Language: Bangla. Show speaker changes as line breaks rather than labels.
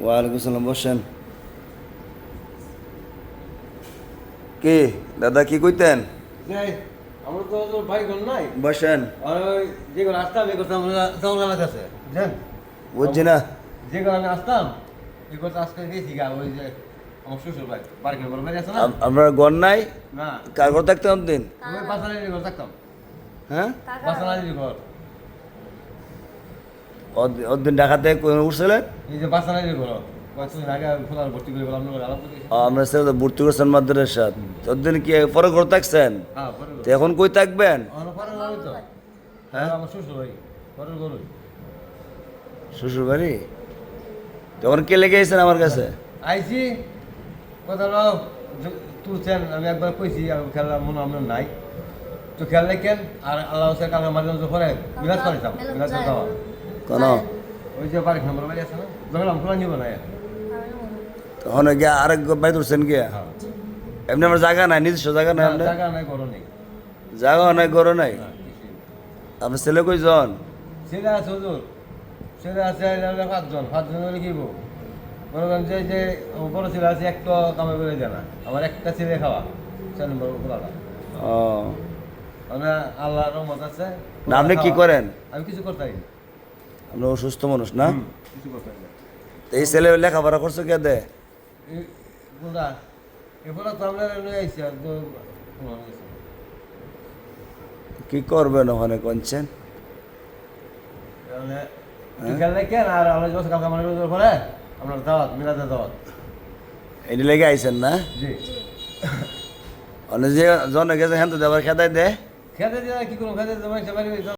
ওয়ালাইকুম সালাম, বসেন। কি দাদা, কি কইতেন?
যাই আমরা তো ভাই কোন নাই
বসেন।
ওই যে কোন আসতাম এই কথা আমরা চাউলার কাছে বুঝছেন
বুঝছি না।
যে কোন আমি আসতাম এই কথা আজকে গেছি গা ওই যে আমার শ্বশুর ভাই বাড়ি নম্বর বাড়ি আছে না
আপনার ঘর নাই?
না
কার ঘর থাকতে দিন?
ওই বাসালালির ঘর থাকতাম
হ্যাঁ,
বাসালালির ঘর
ওদিন ঢাকাতে উঠছিলেন?
এই যে বাসালালির ঘর কয়েকদিন আগে খোলার ভর্তি করে গেলাম আমরা আলাপ করে
আমরা সে ভর্তি করছেন মাদ্রাসাত। ওদিন কি পরে ঘর থাকছেন?
হ্যাঁ পরে
তো এখন কই থাকবেন?
পরে ঘরই তো হ্যাঁ আমার শ্বশুর ভাই পরের ঘরই
শ্বশুর বাড়ি? তখন কে লেগে গেছেন আমার কাছে?
আইছি কথা তুলছেন আমি একবার কইছি আমি খেলা মনে আপনার নাই তো খেয়াল রাখেন আর আল্লাহ হোসেন কালকে মাঝে মাঝে পরে মিলাদ করেছিলাম মিলাদ যাওয়া
কেন?
ওই যে বাড়ি নম্বর বাড়ি আছে না দেখলাম খোলা নিব না
তখন গিয়া আরেক বাড়ি তুলছেন গিয়া?
হ্যাঁ
এমনি আমার জায়গা নাই, নিজস্ব জায়গা নাই আপনার?
জায়গা নাই করো নেই
জায়গা নাই, ঘর নাই। আপনার ছেলে কইজন?
ছেলে আছে হুজুর ছেলে আছে পাঁচজন হলে কি মনে করেন যে বড় ছেলে আছে একটা কামে করে দেয় না আমার একটা ছেলে খাওয়া 4 নম্বর খোলাটা
ও,
মানে আল্লাহ রহমত আছে
না আপনি কি করেন?
আমি কিছু করতে পারি না।
আপনি অসুস্থ মানুষ না?
কিছু করতে পারি না।
তো এই ছেলে লেখাপড়া করছে কে দে?
কোনটা এরপরে তো আমরা নিয়ে আইসি আর তো কোনো কিছু না।
কি করবেন ওখানে কোনছেন?
মানে খেয়াল রাখেন আর আমরা যখন কালকে আমার পরে আপনার দাওয়াত মিলাদের দাওয়াত
এটি লেগে আইছেন না?
জি
অনেক যে জন গেছে হ্যাঁ তো দেবার খেদাই দে।
খেতে দিয়ে কি করবো খেতে